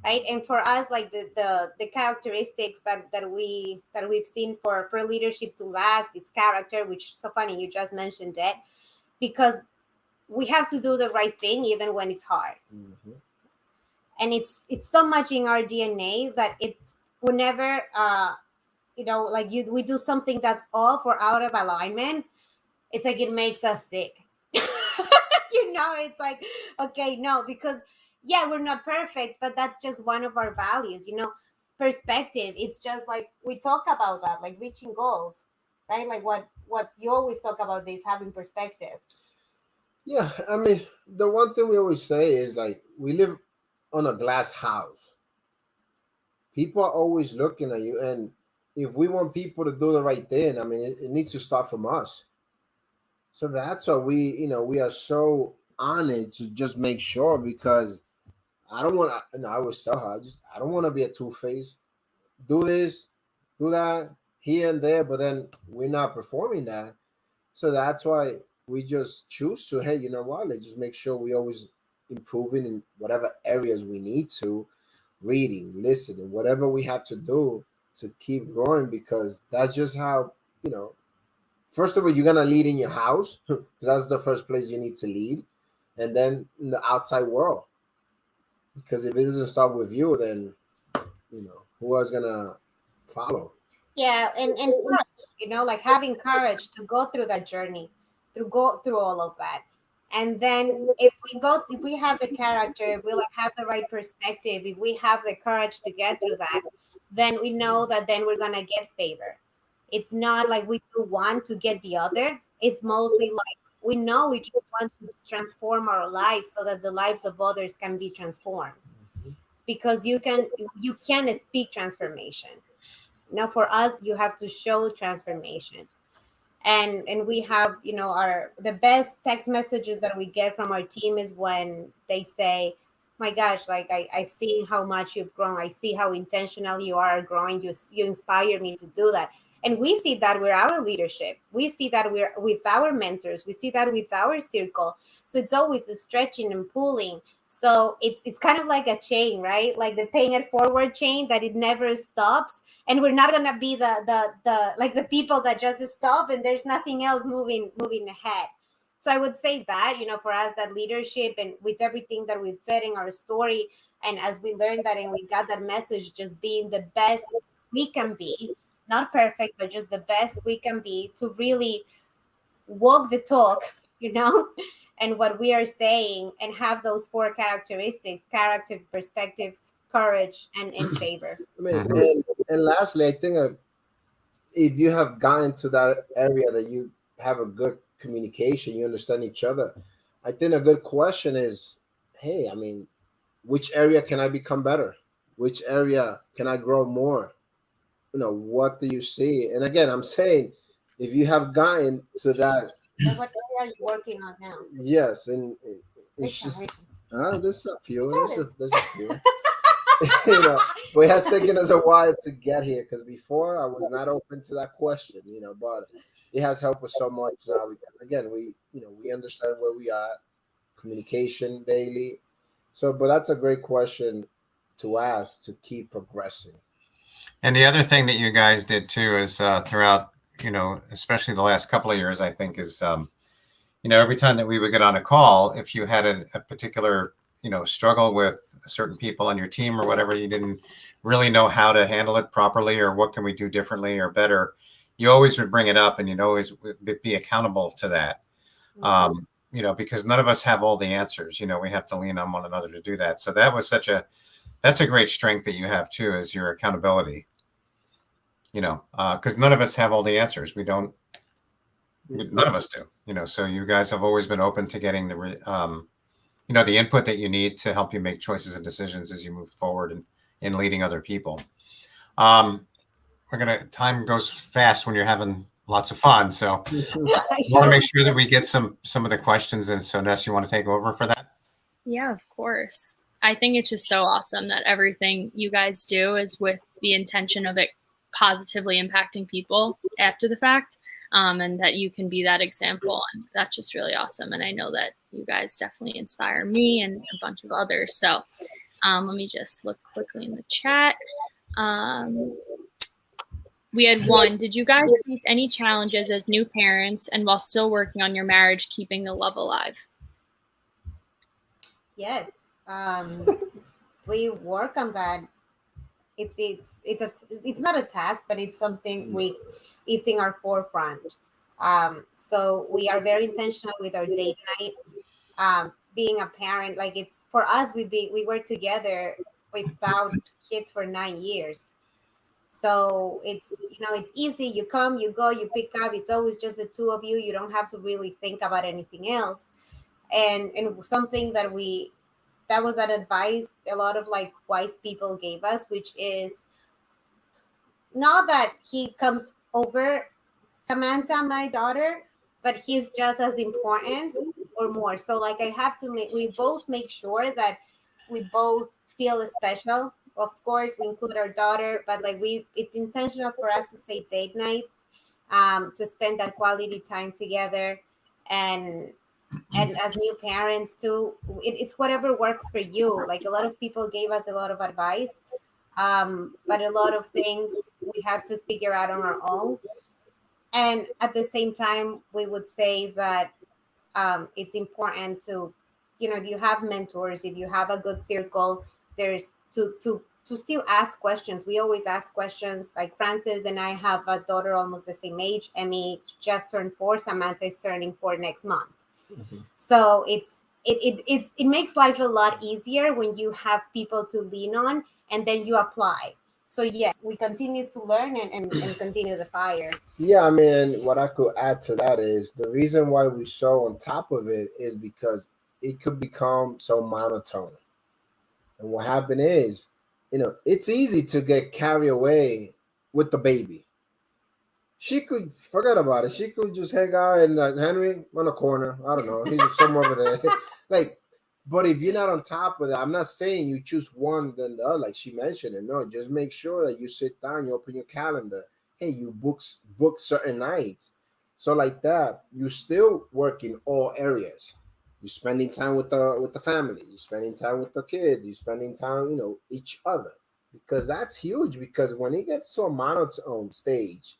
right? And for us, like the characteristics that we've seen for leadership to last, it's character, which is so funny you just mentioned it, because we have to do the right thing even when it's hard. Mm-hmm. And it's so much in our DNA that it's whenever like we do something that's off or out of alignment, it's like it makes us sick. It's like, okay, no, because yeah, we're not perfect, but that's just one of our values. Perspective, it's just like we talk about that, like reaching goals, right? Like what you always talk about, this having perspective. Yeah, I mean, the one thing we always say is like we live on a glass house. People are always looking at you, and if we want people to do the right thing, I mean, it needs to start from us. So that's why we are so honored to just make sure, because I don't want to. No, I would tell her. I don't want to be a two-faced. Do this, do that, here and there, but then we're not performing that. So that's why we just choose to. Hey, you know what? Let's just make sure we always improving in whatever areas we need to, reading, listening, whatever we have to do to keep growing, because that's just how, first of all, you're gonna lead in your house because that's the first place you need to lead, and then in the outside world. Because if it doesn't start with you, then who else gonna follow? Yeah, and courage, like having courage to go through that journey, to go through all of that. And then if we have the character, if we like have the right perspective, if we have the courage to get through that, then we know that then we're gonna get favor. It's not like we do one to get the other. It's mostly like we know we just want to transform our lives so that the lives of others can be transformed. Because you can speak transformation. For us, you have to show transformation. And we have, our the best text messages that we get from our team is when they say, my gosh, like I've seen how much you've grown. I see how intentional you are growing. You inspire me to do that. And we see that with our leadership. We see that we're with our mentors. We see that with our circle. So it's always a stretching and pulling. So it's kind of like a chain, right? Like the paying it forward chain that it never stops. And we're not gonna be the like the people that just stop and there's nothing else moving ahead. So I would say that, for us, that leadership, and with everything that we've said in our story, and as we learned that and we got that message, just being the best we can be, not perfect, but just the best we can be to really walk the talk, and what we are saying, and have those four characteristics: character, perspective, courage, and favor. I mean, and lastly, I think if you have gotten to that area that you have a good communication, you understand each other, I think a good question is, hey, I mean, which area can I become better? Which area can I grow more? What do you see? And again, I'm saying, if you have gotten to that, So what area are you working on now? yes, and Which one? there's a few, there's a few. But it has taken us a while to get here, because before I was not open to that question, but it has helped us so much now, because again, we understand where we are, communication daily. So, but that's a great question to ask to keep progressing. And the other thing that you guys did too is throughout, especially the last couple of years, I think is, every time that we would get on a call, if you had a particular, struggle with certain people on your team or whatever, you didn't really know how to handle it properly, or what can we do differently or better, you always would bring it up, and you'd always be accountable to that. Because none of us have all the answers. We have to lean on one another to do that. So that's a great strength that you have too, is your accountability. Because none of us have all the answers. None of us do. So you guys have always been open to getting the input that you need to help you make choices and decisions as you move forward and in leading other people. Time goes fast when you're having lots of fun. So I want to make sure that we get some of the questions. And so Ness, you want to take over for that? Yeah, of course. I think it's just so awesome that everything you guys do is with the intention of it positively impacting people after the fact, and that you can be that example. And that's just really awesome. And I know that you guys definitely inspire me and a bunch of others. So let me just look quickly in the chat. We had one. Did you guys face any challenges as new parents and while still working on your marriage, keeping the love alive? Yes. We work on that. It's not a task, but it's something it's in our forefront. So we are very intentional with our date night. Being a parent, like it's for us, we were together without kids for 9 years. So it's easy. You come, you go, you pick up. It's always just the two of you. You don't have to really think about anything else. And something that was an advice a lot of like wise people gave us, which is not that he comes over Samantha, my daughter, but he's just as important or more. So like we both make sure that we both feel special. Of course, we include our daughter, but like it's intentional for us to say date nights, to spend that quality time together, and as new parents too, it's whatever works for you. Like a lot of people gave us a lot of advice, but a lot of things we had to figure out on our own. And at the same time, we would say that it's important to, if you have mentors, if you have a good circle, there's to still ask questions. We always ask questions. Like Francis and I have a daughter almost the same age. Emmy just turned 4. Samantha is turning 4 next month. Mhm. So it makes life a lot easier when you have people to lean on, and then you apply. So yes, we continue to learn and continue the fire. Yeah, I mean, what I could add to that is the reason why we're so on top of it is because it could become so monotone. And what happened is, it's easy to get carried away with the baby. She could forget about it. She could just hang out and like Henry on the corner. I don't know. He's just somewhere over there. Like, but if you're not on top of that, I'm not saying you choose one than the other, like she mentioned it. No, just make sure that you sit down, you open your calendar. Hey, you book certain nights. So like that, you still work in all areas. You're spending time with the family. You're spending time with the kids. You're spending time, each other, because that's huge. Because when it gets to a monotone stage,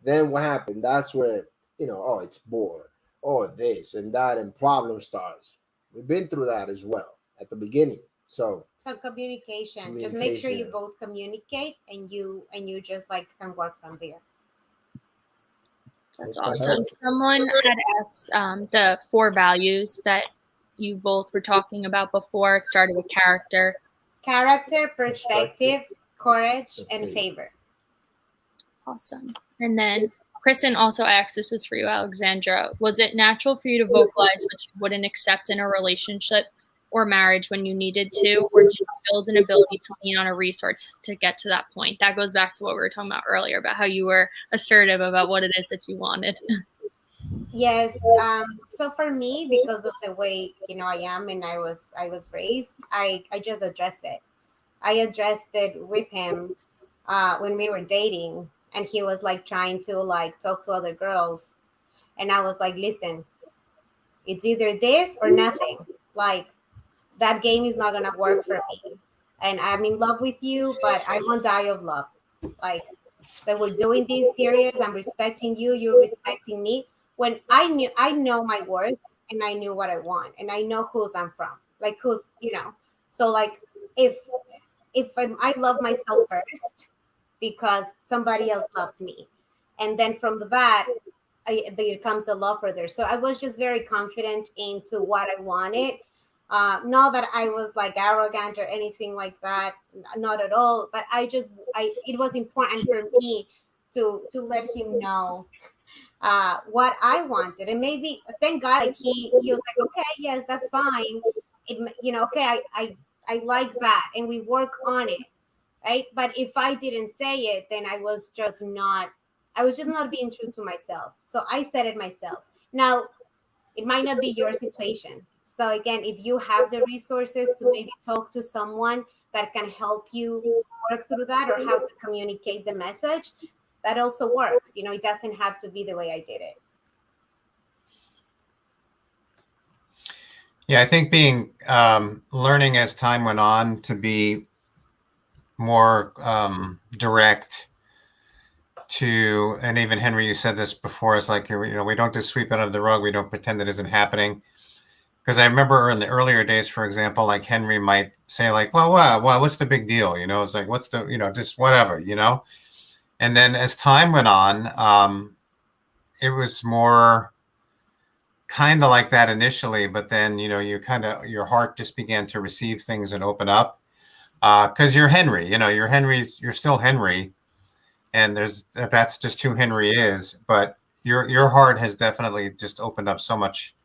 then what happened? That's where, oh, it's bored, or this and that, and problem starts. We've been through that as well at the beginning. So Communication. Just make sure you both communicate, and you just like can work from there. That's awesome. Someone had asked the 4 values that you both were talking about before. It started with character, perspective, courage, and favor. Awesome. And then Kristen also asked, this is for you, Alexandra, was it natural for you to vocalize what you wouldn't accept in a relationship or marriage when you needed to, or did you build an ability to lean on a resource to get to that point? That goes back to what we were talking about earlier about how you were assertive about what it is that you wanted. Yes. So for me, because of the way I am and I was raised, I just addressed it. I addressed it with him when we were dating, and he was like trying to like talk to other girls, and I was like, listen, it's either this or nothing. Like, that game is not gonna work for me, and I'm in love with you, but I won't die of love. Like, that we're doing this serious. I'm respecting you. You're respecting me. When I know my worth, and I knew what I want, and I know whose I'm from, like who's So like, if I love myself first, because somebody else loves me, and then from that, there comes a love for there. So I was just very confident into what I wanted. Not that I was like arrogant or anything like that, not at all. But it was important for me to let him know what I wanted, and maybe thank God, like he was like, okay, yes, that's fine. Okay, I like that, and we work on it, right? But if I didn't say it, then I was just not being true to myself. So I said it myself. Now, it might not be your situation. So again, if you have the resources to maybe talk to someone that can help you work through that, or how to communicate the message, that also works. It doesn't have to be the way I did it. Yeah, I think learning as time went on to be more direct and even Henry, you said this before, it's like, we don't just sweep it under the rug. We don't pretend it isn't happening. Because I remember in the earlier days, for example, like Henry might say like, well, what's the big deal? It's like, what's the, just whatever, And then as time went on, it was more kind of like that initially, but then, your heart just began to receive things and open up. Because you're Henry, you're still Henry. And that's just who Henry is. But your heart has definitely just opened up so much,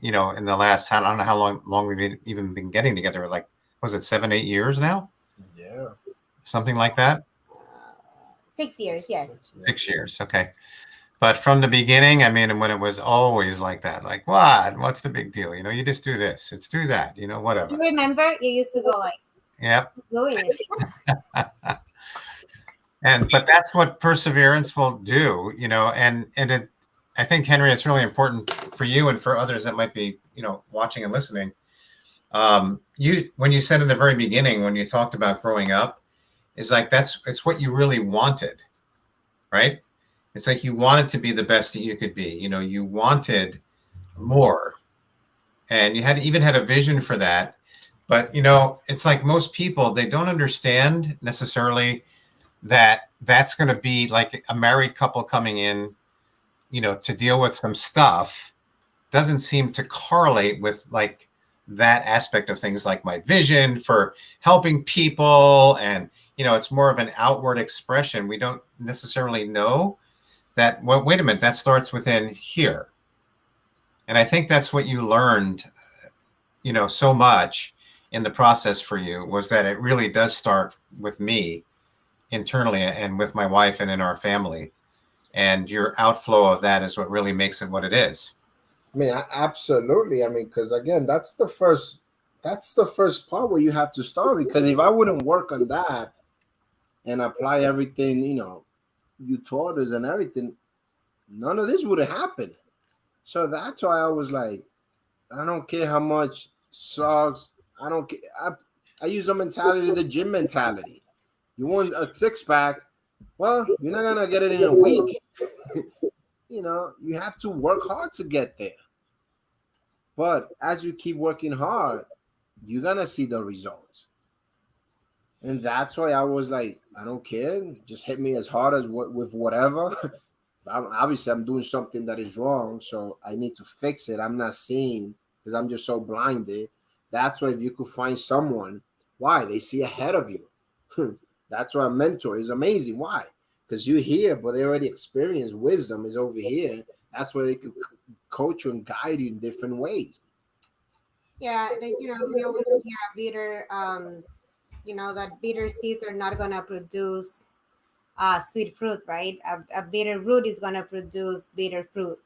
in the last time. I don't know how long we've even been getting together. Like, was it 7-8 years now? Yeah, something like that. 6 years, yes. 6 years, okay. But from the beginning, I mean, when it was always like that, like, what's the big deal? You just do this, it's do that, You whatever. remember you used to go like, Yep. doing it. But that's what perseverance will do, I think, Henry, it's really important for you and for others that might be, watching and listening. When you said in the very beginning, when you talked about growing up, is like, it's what you really wanted, right? It's like you wanted to be the best that you could be. You wanted more, and you even had a vision for that. But it's like most people, they don't understand necessarily that that's going to be like a married couple coming in, to deal with some stuff. Doesn't seem to correlate with like that aspect of things, like my vision for helping people. And it's more of an outward expression. We don't necessarily know that, well, wait a minute, that starts within here. And I think that's what you learned, so much in the process for you, was that it really does start with me internally and with my wife and in our family. And your outflow of that is what really makes it what it is. I mean, absolutely. I mean, because again, that's the first part where you have to start. Because if I wouldn't work on that and apply everything, you taught us and everything, none of this would have happened. So that's why I was like, I don't care how much sucks. I don't care. I use the mentality, the gym mentality. You want a six-pack? Well, you're not gonna get it in a week. You have to work hard to get there. But as you keep working hard, you're gonna see the results. And that's why I was like, I don't care. Just hit me as hard as with whatever. Obviously, I'm doing something that is wrong, so I need to fix it. I'm not seeing because I'm just so blinded. That's why if you could find someone, why? They see ahead of you. That's why a mentor is amazing. Why? Because you're here, but they already experienced. Wisdom is over here. That's why they can coach you and guide you in different ways. Yeah, we always hear a bitter, that bitter seeds are not gonna produce sweet fruit, right? A bitter root is gonna produce bitter fruit.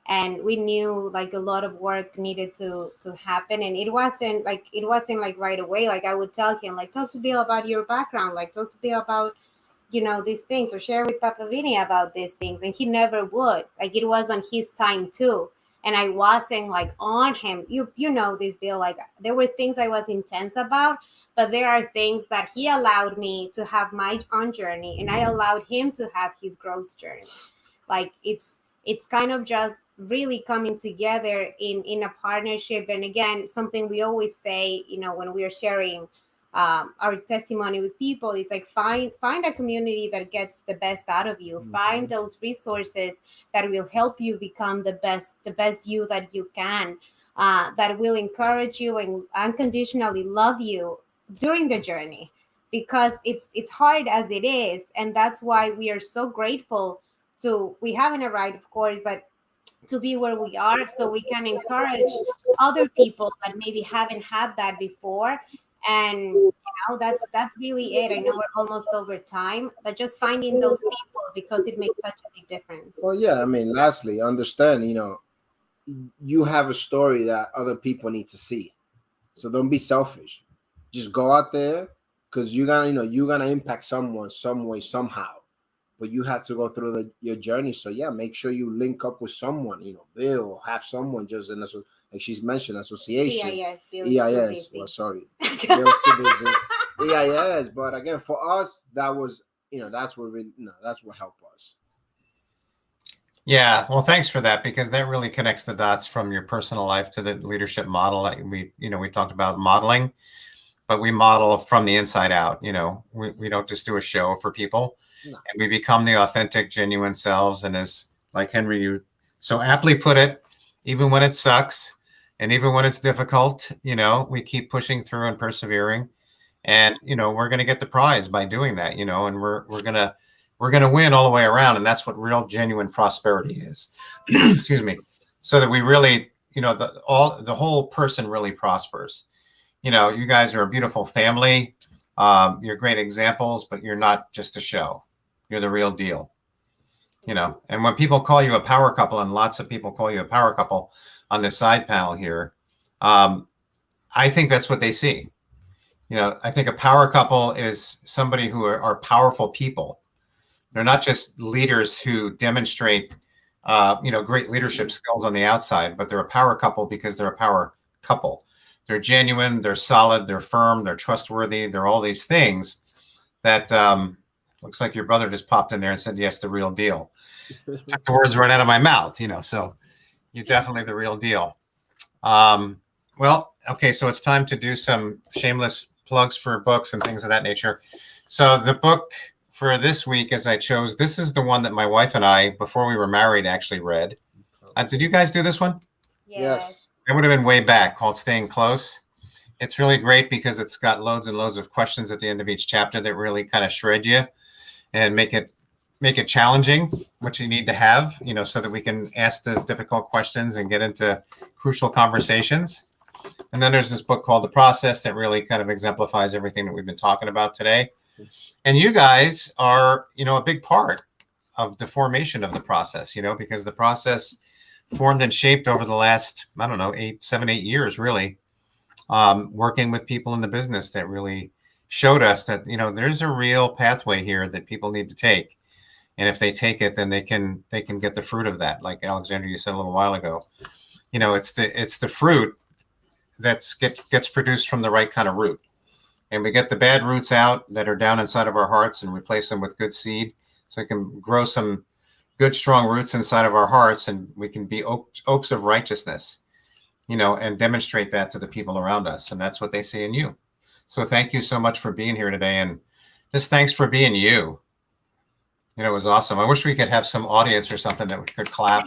And we knew like a lot of work needed to happen, and it wasn't like right away. Like I would tell him, like, talk to Bill about your background, like talk to Bill about these things, or share with Papa Vinny about these things, and he never would. Like it was on his time too, and I wasn't like on him. You know this, Bill. Like there were things I was intense about, but there are things that he allowed me to have my own journey, and I allowed him to have his growth journey. Like it's kind of just really coming together in a partnership. And again, something we always say, when we are sharing our testimony with people, it's like find a community that gets the best out of you. Mm-hmm. Find those resources that will help you become the best you that you can, that will encourage you and unconditionally love you during the journey, because it's hard as it is. And that's why we are so grateful to, we haven't arrived, of course, but to be where we are, so we can encourage other people that maybe haven't had that before. And that's really it. I know we're almost over time, but just finding those people, because it makes such a big difference. Well, yeah, I mean, lastly, understand, you have a story that other people need to see. So don't be selfish. Just go out there, because you're gonna impact someone some way, somehow. But you have to go through your journey. So yeah, make sure you link up with someone, Bill, have someone just like she's mentioned, association. EIS, Bill EIS. Well, sorry. Bill's too busy. EIS. But again, for us, that was, that's what that's what helped us. Yeah, well, thanks for that, because that really connects the dots from your personal life to the leadership model. Like we talked about modeling, but we model from the inside out. We don't just do a show for people. No. And we become the authentic, genuine selves. And as like Henry, you so aptly put it, even when it sucks and even when it's difficult, we keep pushing through and persevering. And, we're going to get the prize by doing that, and we're going to win all the way around. And that's what real, genuine prosperity is. Excuse me. So that we really, the whole person really prospers. You guys are a beautiful family. You're great examples, but you're not just a show. You're the real deal. you know. And when people call you a power couple, and lots of people call you a power couple on this side panel here, I think that's what they see. You know, I think a power couple is somebody who are powerful people. They're not just leaders who demonstrate, you know, great leadership skills on the outside, but they're a power couple because they're a power couple. They're genuine, they're solid, they're firm, they're trustworthy. They're all these things that looks like your brother just popped in there and said, yes, the real deal. Took the words right out of my mouth, you know, so you're definitely the real deal. Well, okay, so it's time to do some shameless plugs for books and things of that nature. So the book for this week, as I chose, this is the one that my wife and I, before we were married, actually read. Did you guys do this one? Yes. It would have been way back, called Staying Close. It's really great because it's got loads and loads of questions at the end of each chapter that really kind of shred you and make it challenging, what you need to have, you know, so that we can ask the difficult questions and get into crucial conversations. And then there's this book called The Process that really kind of exemplifies everything that we've been talking about today. And you guys are, you know, a big part of the formation of the process, you know, because the process formed and shaped over the last, I don't know, 7, 8 years, really, working with people in the business that really showed us that, you know, there's a real pathway here that people need to take. And if they take it, then they can get the fruit of that. Like Alexandra, you said a little while ago, you know, it's the fruit that gets produced from the right kind of root. And we get the bad roots out that are down inside of our hearts and replace them with good seed. So we can grow some good, strong roots inside of our hearts, and we can be oaks of righteousness, you know, and demonstrate that to the people around us. And that's what they see in you. So thank you so much for being here today. And just thanks for being you. You know, it was awesome. I wish we could have some audience or something that we could clap.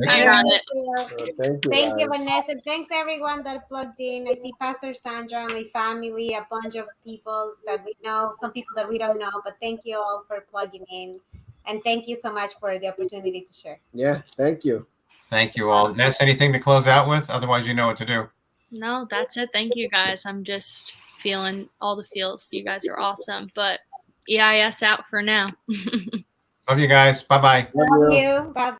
I got it. Thank you, Vanessa. Thanks everyone that plugged in. I see Pastor Sandra, my family, a bunch of people that we know, some people that we don't know, but thank you all for plugging in. And thank you so much for the opportunity to share. Yeah, thank you. Thank you all. Ness, anything to close out with? Otherwise, you know what to do. No, that's it. Thank you guys. I'm just feeling all the feels. You guys are awesome. But EIS out for now. Love you guys. Bye-bye. Love you. Bye.